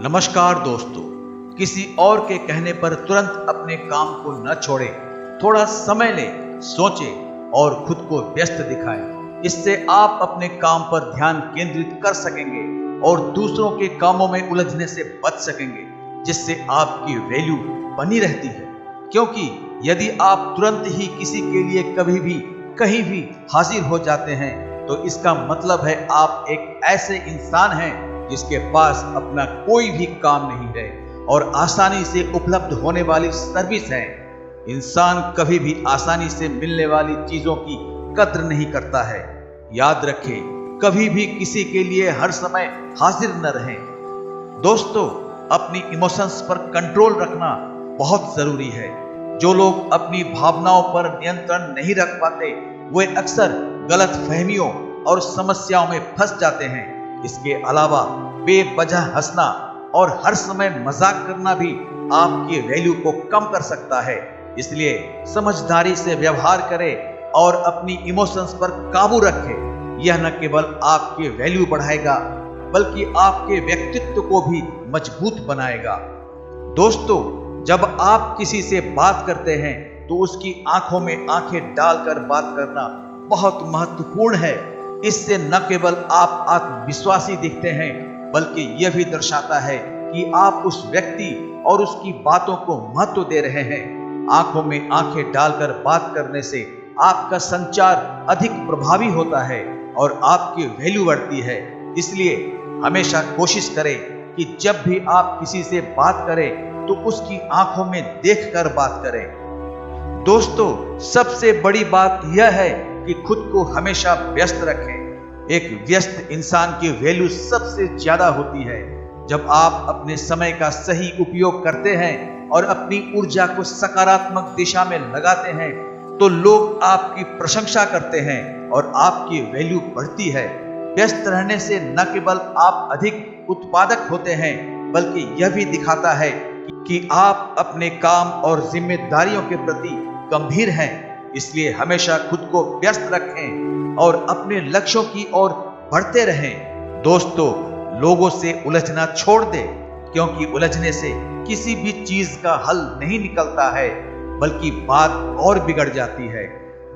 नमस्कार दोस्तों, किसी और के कहने पर तुरंत अपने काम को न छोड़ें। थोड़ा समय लें, सोचें और खुद को व्यस्त दिखाएं। इससे आप अपने काम पर ध्यान केंद्रित कर सकेंगे और दूसरों के कामों में उलझने से बच सकेंगे, जिससे आपकी वैल्यू बनी रहती है। क्योंकि यदि आप तुरंत ही किसी के लिए कभी भी कहीं भी हाजिर हो जाते हैं, तो इसका मतलब है आप एक ऐसे इंसान हैं जिसके पास अपना कोई भी काम नहीं है और आसानी से उपलब्ध होने वाली सर्विस है। इंसान कभी भी आसानी से मिलने वाली चीजों की कद्र नहीं करता है। याद रखें, कभी भी किसी के लिए हर समय हाजिर न रहें। दोस्तों, अपनी इमोशंस पर कंट्रोल रखना बहुत जरूरी है। जो लोग अपनी भावनाओं पर नियंत्रण नहीं रख पाते, वे अक्सर गलत फहमियों और समस्याओं में फंस जाते हैं। इसके अलावा बेवजह हंसना और हर समय मजाक करना भी आपकी वैल्यू को कम कर सकता है। इसलिए समझदारी से व्यवहार करें और अपनी इमोशंस पर काबू रखें। यह न केवल आपके वैल्यू बढ़ाएगा, बल्कि आपके व्यक्तित्व को भी मजबूत बनाएगा। दोस्तों, जब आप किसी से बात करते हैं तो उसकी आंखों में आंखें डालकर बात करना बहुत महत्वपूर्ण है। इससे न केवल आप आत्मविश्वासी दिखते हैं, बल्कि यह भी दर्शाता है कि आप उस व्यक्ति और उसकी बातों को महत्व दे रहे हैं। आंखों में आंखें डालकर बात करने से आपका संचार अधिक प्रभावी होता है और आपकी वैल्यू बढ़ती है। इसलिए हमेशा कोशिश करें कि जब भी आप किसी से बात करें तो उसकी आंखों में देखकर बात करें। दोस्तों, सबसे बड़ी बात यह है कि खुद को हमेशा व्यस्त रखें। एक व्यस्त इंसान की वैल्यू सबसे ज्यादा होती है। जब आप अपने समय का सही उपयोग करते हैं और अपनी ऊर्जा को सकारात्मक दिशा में लगाते हैं, तो लोग आपकी प्रशंसा करते हैं और आपकी वैल्यू बढ़ती है। व्यस्त रहने से न केवल आप अधिक उत्पादक होते हैं, बल्कि यह भी दिखाता है कि आप अपने काम और जिम्मेदारियों के प्रति गंभीर हैं। इसलिए हमेशा खुद को व्यस्त रखें और अपने लक्ष्यों की ओर बढ़ते रहें। दोस्तों, लोगों से उलझना छोड़ दें, क्योंकि उलझने से किसी भी चीज का हल नहीं निकलता है, बल्कि बात और बिगड़ जाती है।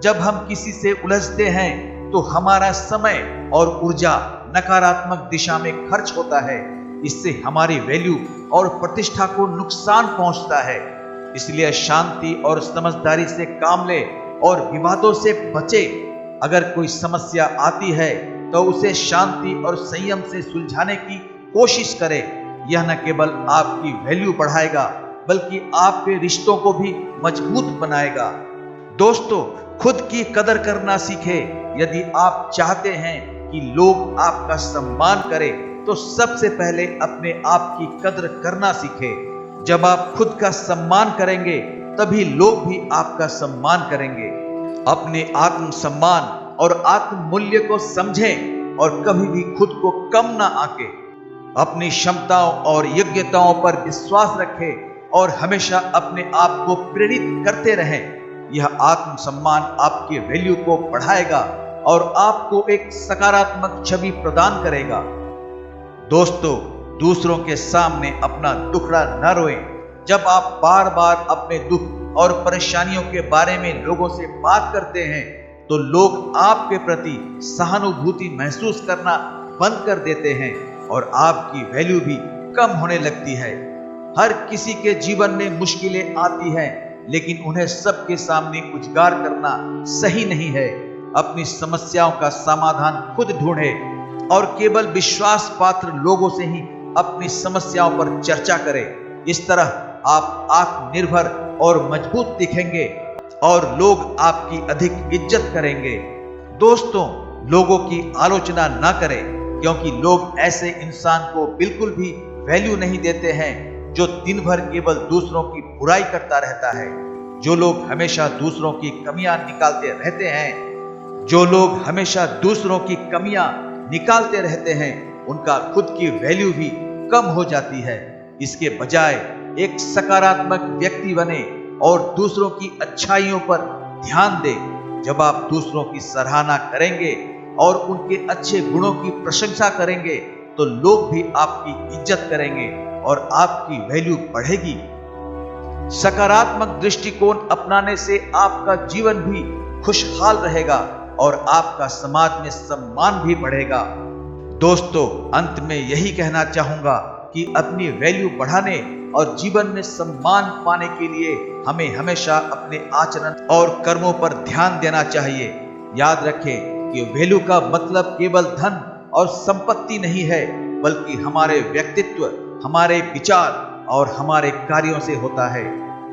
जब हम किसी से उलझते हैं तो हमारा समय और ऊर्जा नकारात्मक दिशा में खर्च होता है। इससे हमारी वैल्यू और प्रतिष्ठा को नुकसान पहुंचता है। इसलिए शांति और समझदारी से काम ले और विवादों से बचे। अगर कोई समस्या आती है तो उसे शांति और संयम से सुलझाने की कोशिश करें। यह न केवल आपकी वैल्यू बढ़ाएगा, बल्कि आपके रिश्तों को भी मजबूत बनाएगा। दोस्तों, खुद की कदर करना सीखें। यदि आप चाहते हैं कि लोग आपका सम्मान करें, तो सबसे पहले अपने आप की कदर करना सीखें। जब आप खुद का सम्मान करेंगे, तभी लोग भी आपका सम्मान करेंगे। अपने आत्म सम्मान और आत्म मूल्य को समझें और कभी भी खुद को कम ना आंकें। अपनी क्षमताओं और योग्यताओं पर विश्वास रखें और हमेशा अपने आप को प्रेरित करते रहें। यह आत्म सम्मान आपके वैल्यू को बढ़ाएगा और आपको एक सकारात्मक छवि प्रदान करेगा। दोस्तों, दूसरों के सामने अपना दुखड़ा न रोएं। जब आप बार बार अपने दुख और परेशानियों के बारे में लोगों से बात करते हैं, तो लोग आपके प्रति सहानुभूति महसूस करना बंद कर देते हैं और आपकी वैल्यू भी कम होने लगती है। हर किसी के जीवन में मुश्किलें आती हैं, लेकिन उन्हें सबके सामने उजागर करना सही नहीं है। अपनी समस्याओं का समाधान खुद ढूंढें और केवल विश्वास पात्र लोगों से ही अपनी समस्याओं पर चर्चा करें। इस तरह आप आत्मनिर्भर और मजबूत दिखेंगे और लोग आपकी अधिक इज्जत करेंगे। दोस्तों, लोगों की आलोचना ना करें, क्योंकि लोग ऐसे इंसान को बिल्कुल भी वैल्यू नहीं देते हैं जो दिन भर केवल दूसरों की बुराई करता रहता है। जो लोग हमेशा दूसरों की कमियां निकालते रहते हैं, उनका खुद की वैल्यू भी कम हो जाती है। इसके बजाय एक सकारात्मक व्यक्ति बने और दूसरों की अच्छाइयों पर ध्यान दें। जब आप दूसरों की सराहना करेंगे और उनके अच्छे गुणों की प्रशंसा करेंगे, तो लोग भी आपकी इज्जत करेंगे और आपकी वैल्यू बढ़ेगी। सकारात्मक दृष्टिकोण अपनाने से आपका जीवन भी खुशहाल रहेगा और आपका समाज में सम्मान भी बढ़ेगा। दोस्तों, अंत में यही कहना चाहूंगा कि अपनी वैल्यू बढ़ाने और जीवन में सम्मान पाने के लिए हमें हमेशा अपने आचरण और कर्मों पर ध्यान देना चाहिए। याद रखें कि वैल्यू का मतलब केवल धन और संपत्ति नहीं है, बल्कि हमारे व्यक्तित्व, हमारे विचार और हमारे कार्यों से होता है।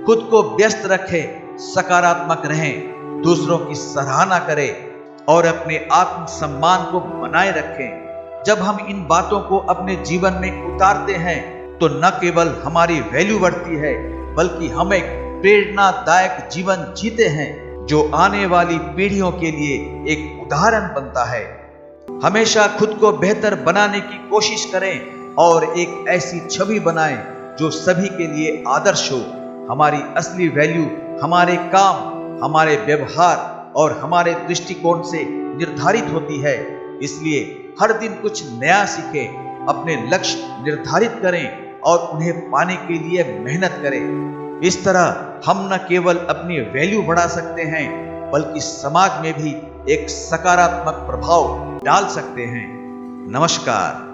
खुद को व्यस्त रखें, सकारात्मक रहें, दूसरों की सराहना करें और अपने आत्म सम्मान को बनाए रखें। जब हम इन बातों को अपने जीवन में उतारते हैं तो न केवल हमारी वैल्यू बढ़ती है, बल्कि हम एक प्रेरणादायक जीवन जीते हैं जो आने वाली पीढ़ियों के लिए एक उदाहरण बनता है। हमेशा खुद को बेहतर बनाने की कोशिश करें और एक ऐसी छवि बनाएं जो सभी के लिए आदर्श हो। हमारी असली वैल्यू हमारे काम, हमारे व्यवहार और हमारे दृष्टिकोण से निर्धारित होती है। इसलिए हर दिन कुछ नया सीखें, अपने लक्ष्य निर्धारित करें और उन्हें पाने के लिए मेहनत करें। इस तरह हम न केवल अपनी वैल्यू बढ़ा सकते हैं, बल्कि समाज में भी एक सकारात्मक प्रभाव डाल सकते हैं। नमस्कार।